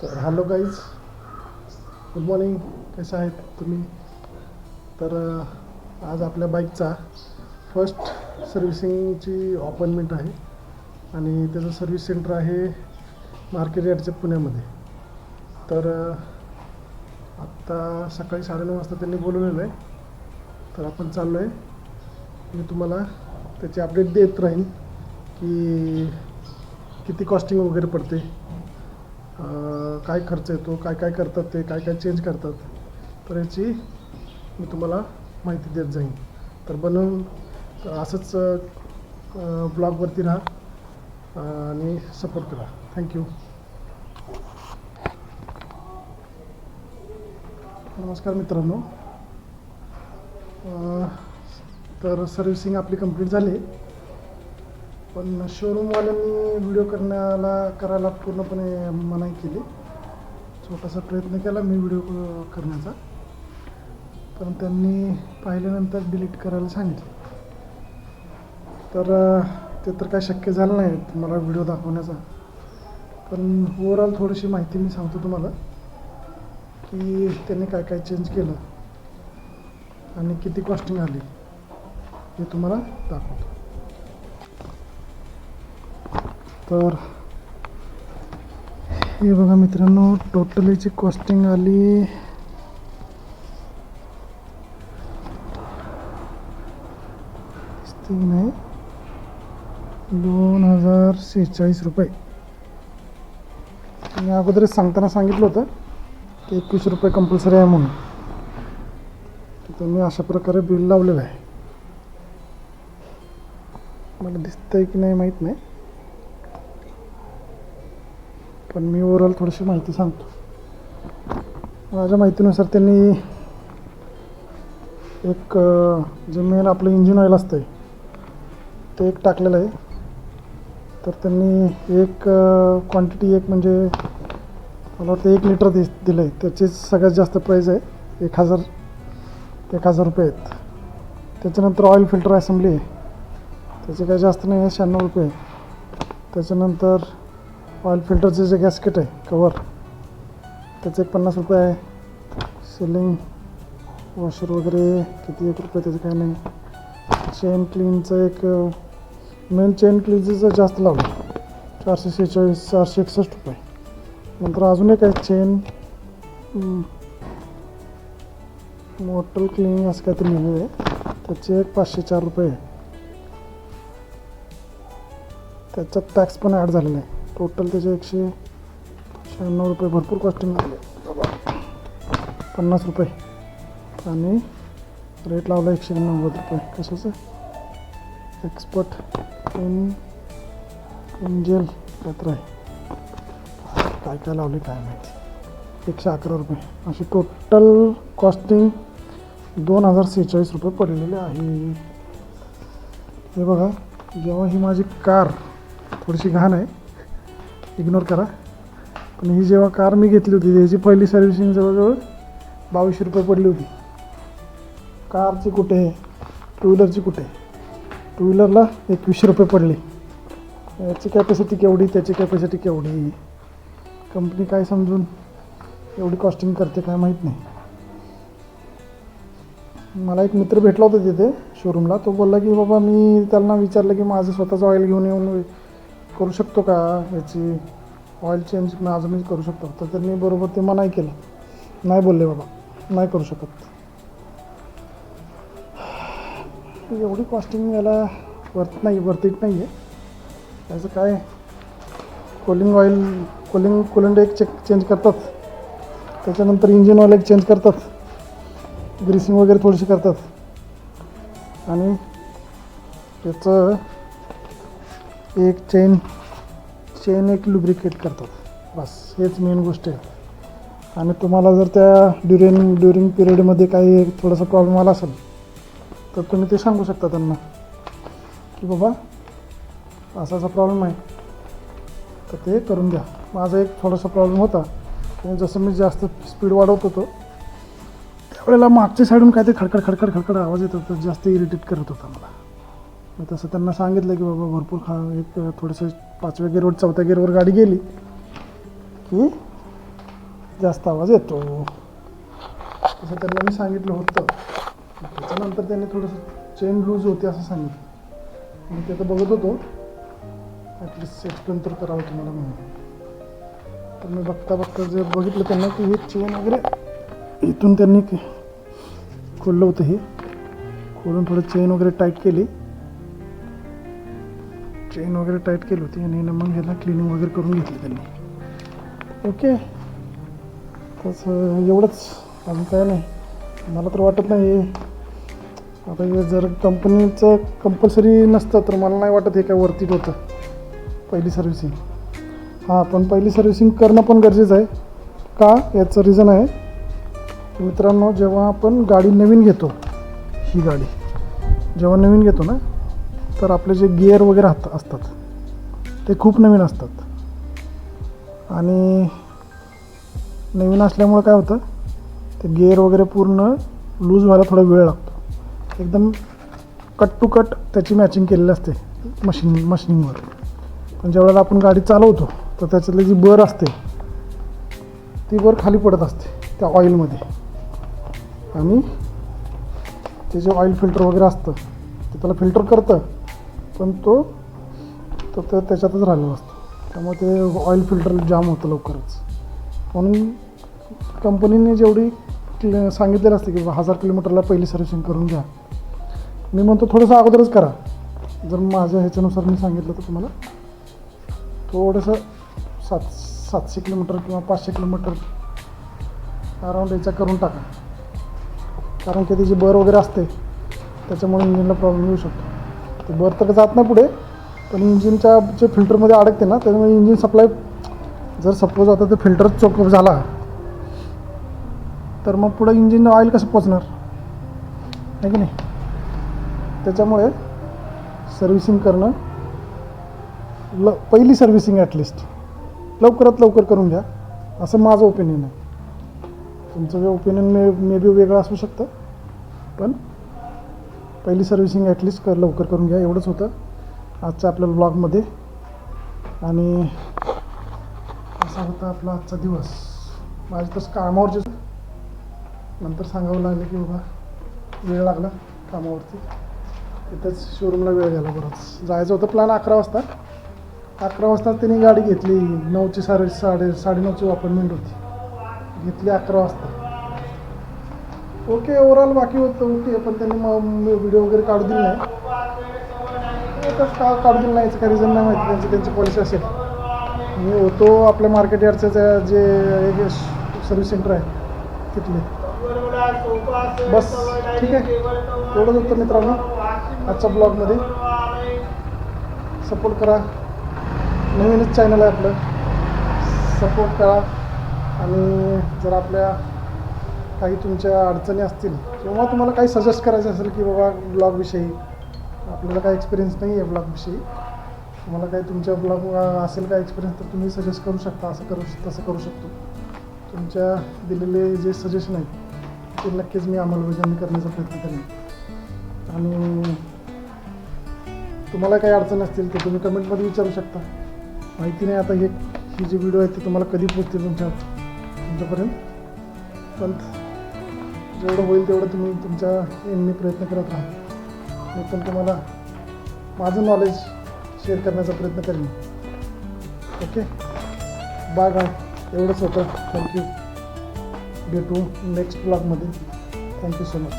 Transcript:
तर hello guys, good morning. कसे आहेत तुम्ही? तर आज आपल्या बाईकचा फर्स्ट सर्व्हिसिंगची अपॉइंटमेंट आहे आणि त्याचं सर्व्हिस सेंटर आहे मार्केट यार्डच्या पुण्यामध्ये. तर आत्ता सकाळी 9:30 वाजता त्यांनी बोलवलेलं आहे. तर आपण चाललो आहे. मी तुम्हाला त्याची अपडेट देत राहीन की किती कॉस्टिंग वगैरे पडते, काय खर्च येतो, काय काय करतात ते, काय काय चेंज करतात. तर याची मी तुम्हाला माहिती देत जाईन. तर बनवून असंच ब्लॉगवरती राहा आणि सपोर्ट करा. थँक्यू. नमस्कार मित्रांनो. तर सर्व्हिसिंग आपली कंप्लीट झाली, पण शोरूमवाल्यांनी व्हिडिओ करायला पूर्णपणे मनाई केली. छोटासा प्रयत्न केला मी व्हिडिओ करण्याचा, पण त्यांनी पाहिल्यानंतर डिलीट करायला सांगितलं. तर ते तर काय शक्य झालं नाही तुम्हाला व्हिडिओ दाखवण्याचा. पण ओव्हरऑल थोडीशी माहिती मी सांगतो तुम्हाला की त्यांनी काय काय चेंज केलं आणि किती कॉस्टिंग आली हे तुम्हाला दाखवतो. तर हे बघा मित्रांनो, टोटल याची कॉस्टिंग आली नाही 2046 रुपये. मी अगोदरच सांगताना सांगितलं होतं की 21 रुपये कंपल्सरी आहे म्हणून. तर मी अशा प्रकारे बिल लावलेलं आहे. मला दिसतंय की नाही माहीत नाही, पण मी ओव्हरऑल थोडीशी माहिती सांगतो. माझ्या माहितीनुसार त्यांनी एक जे मेन आपलं इंजिन ऑइल असतं ते एक टाकलेलं आहे. तर त्यांनी एक क्वांटिटी एक म्हणजे मला वाटतं 1 लिटर दिलं आहे. त्याची सगळ्यात जास्त प्राईस आहे 1000 रुपये आहेत. त्याच्यानंतर ऑइल फिल्टर असेंबली आहे, त्याचे काही जास्त नाही आहे, 96 रुपये. त्याच्यानंतर ऑइल फिल्टरचे जे गॅस्केट आहे कवर, त्याचे 50 रुपये आहे. सिलिंग वॉशर वगैरे किती 1 रुपये, त्याचं काही नाही. चेन क्लीनचं एक मेन चेन क्लीनचं जास्त लावलं 461 रुपये. नंतर अजून एक आहे चेन मोटल क्लिनिंग असं काहीतरी लिहिलेलं आहे, त्याचे एक 504 रुपये आहे. त्याच्यात टॅक्स पण ॲड झालेला आहे. टोटल त्याचे 196 रुपये. भरपूर कॉस्टिंग झाले. 50 रुपये आणि रेट लावला 190 रुपये. कशाचं एक्सपर्ट जेल काहीतरी आहे, काय काय लावले काय माहिती. 111 रुपये. अशी टोटल कॉस्टिंग 2046 रुपये पडलेले आहे. हे बघा, जेव्हा ही माझी कार थोडीशी घाण आहे, इग्नोर करा, पण ही जेव्हा कार मी घेतली होती त्याची पहिली सर्व्हिसिंग जवळजवळ 2200 रुपये पडली होती. कारची कुठे, टू व्हीलरची कुठे. टू व्हीलरला 2100 रुपये पडली. याची कॅपॅसिटी केवढी, त्याची कॅपॅसिटी केवढी, कंपनी काय समजून एवढी कॉस्टिंग करते काय माहीत नाही. मला एक मित्र भेटला होता तिथे शोरूमला. तो बोलला की बाबा, मी त्यांना विचारलं की माझं स्वतःचं ऑइल घेऊन येऊन करू शकतो का, याची ऑइल चेंज माझं मी करू शकतो. तर त्यांनी बरोबर ते मनाई केलं. नाही बोलले बाबा, नाही करू शकत. एवढी कॉस्टिंग याला वर्थ इट नाही आहे. त्याचं काय, कूलिंग एक चेंज करतात, त्याच्यानंतर इंजिन ऑइल एक चेंज करतात, ग्रीसिंग वगैरे थोडीशी करतात आणि त्याचं एक चेन एक लुब्रिकेट करतात. बस हेच मेन गोष्ट आहे. आणि तुम्हाला जर त्या ड्युरिंग पिरियडमध्ये काही थोडासा प्रॉब्लेम आला असेल तर तुम्ही ते सांगू शकता त्यांना की बाबा असा प्रॉब्लेम आहे, तर ते करून द्या. माझा एक थोडासा प्रॉब्लेम होता की जसं मी जास्त स्पीड वाढवत होतो त्यावेळेला मागच्या साईडून काहीतरी खडखड आवाज येत होता, जास्त इरिटेट करत होता मला. मी तसं त्यांना सांगितलं की बाबा भरपूर एक थोडंसं 5व्या गिअरवर 4थ्या गिअरवर गाडी गेली की जास्त आवाज येतो. तसं त्यांना मी सांगितलं होतं. त्याच्यानंतर त्यांनी थोडंसं चेन लूज होते असं सांगितलं. मी ते तर बघत होतो, ॲटलिस्ट एक्सप्लेन तर करावं तुम्हाला म्हणून. तर मी बघता जे बघितलं त्यांना की हे चेन वगैरे इथून त्यांनी खोललं होतं. हे खोलून थोडं चेन वगैरे टाईट केली होती आणि मग ह्याला क्लिनिंग वगैरे करून घेतली त्यांनी. ओके, तसं एवढंच, अजून काय नाही. मला तर वाटत नाही आता हे जर कंपनीचं कंपल्सरी नसतं तर मला नाही वाटत हे काय वरती होतं पहिली सर्व्हिसिंग. हां, पण पहिली सर्व्हिसिंग करणं पण गरजेचं आहे. का, याचं रिझन आहे मित्रांनो, जेव्हा आपण गाडी नवीन घेतो, ही गाडी जेव्हा नवीन घेतो ना, तर आपले जे गिअर वगैरे असतात ते खूप नवीन असतात आणि नवीन असल्यामुळं काय होतं, ते गिअर वगैरे पूर्ण लूज व्हायला थोडा वेळ लागतो. एकदम कट टू कट त्याची मॅचिंग केलेली असते मशिनिंगवर. पण ज्यावेळेला आपण गाडी चालवतो तर त्याच्यातली जी बर असते ती बर खाली पडत असते त्या ऑइलमध्ये, आणि ते जे ऑइल फिल्टर वगैरे असतं ते त्याला फिल्टर करतं, पण तो त्याच्यातच राहिलेला असतो. त्यामुळे ते ऑइल फिल्टर जाम होतं लवकरच. म्हणून कंपनीने जेवढी सांगितलेलं असतं की 1000 किलोमीटरला पहिली सर्व्हिसिंग करून घ्या, मी म्हणतो थोडंसं अगोदरच करा. जर माझ्या ह्याच्यानुसार मी सांगितलं तर तुम्हाला थोडंसं 700 किलोमीटर किंवा 500 किलोमीटर अराऊंड याच्या करून टाका. कारण की त्याची बर वगैरे असते त्याच्यामुळे इंजिनला प्रॉब्लेम येऊ शकतो. ते बर तर जात नाही पुढे, पण इंजिनच्या जे फिल्टरमध्ये अडकते ना, त्याच्यामुळे इंजिन सप्लाय जर सपोज आता ते फिल्टरच चोकअप झाला तर मग पुढं इंजिन ऑइल कसं पोचणार आहे की नाही. त्याच्यामुळे सर्व्हिसिंग करणं पहिली सर्व्हिसिंग ॲटलिस्ट लवकरात लवकर करून घ्या, असं माझं ओपिनियन आहे. तुमचं जे ओपिनियन मे बी वेगळं असू शकतं, पण पहिली सर्व्हिसिंग ॲटलिस्ट लवकर करून घ्या. एवढंच होतं आजच्या आपल्या ब्लॉगमध्ये. आणि असा होता आपला आजचा दिवस. माझं तसं कामावरचे नंतर सांगावं लागलं की बाबा वेळ लागला कामावरती, तिथंच शोरूमला वेळ गेला. बरंच जायचं होतं प्लॅन 11 वाजता. 11 वाजता त्यांनी गाडी घेतली. 9ची 9:30ची अपॉइंटमेंट होती, घेतली 11 वाजता. ओके, ओव्हरऑल बाकी होतं ओके, पण त्यांनी मग व्हिडिओ वगैरे काढू दिला नाही. का काढू दिलं नाही याचं काही रिझन नाही माहिती, त्यांची पॉलिसी असेल. मी होतो आपल्या मार्केट यार्डचं जे सर्व्हिस सेंटर आहे तिथले. बस ठीक आहे, एवढंच होतं मित्रांनो आजच्या ब्लॉगमध्ये. सपोर्ट करा, नवीनच चॅनल आहे आपलं, सपोर्ट करा. आणि जर आपल्या काही तुमच्या अडचणी असतील किंवा तुम्हाला काही सजेस्ट करायचं असेल की बाबा ब्लॉगविषयी, आपल्याला काही एक्सपिरियन्स नाही आहे ब्लॉगविषयी, तुम्हाला काही तुमच्या ब्लॉग असेल काय एक्सपिरियन्स तर तुम्ही सजेस्ट करू शकता. तसं करू शकतो. तुमच्या दिलेले जे सजेशन आहेत ते नक्कीच मी अंमलबजावणी करण्याचा प्रयत्न करेन. आणि तुम्हाला काही अडचण असतील तर तुम्ही कमेंटमध्ये विचारू शकता. माहिती नाही आता ही जी व्हिडिओ आहे ते तुम्हाला कधी पोचतील तुमच्यापर्यंत, पण जेवढं होईल तेवढं तुम्ही तुमच्या यांनी प्रयत्न करत राहा. मी पण तुम्हाला माझं नॉलेज शेअर करण्याचा प्रयत्न करेन. ओके, बाय बाय, एवढंच होतं. थँक्यू. भेटू नेक्स्ट ब्लॉगमध्ये. Thank you so much.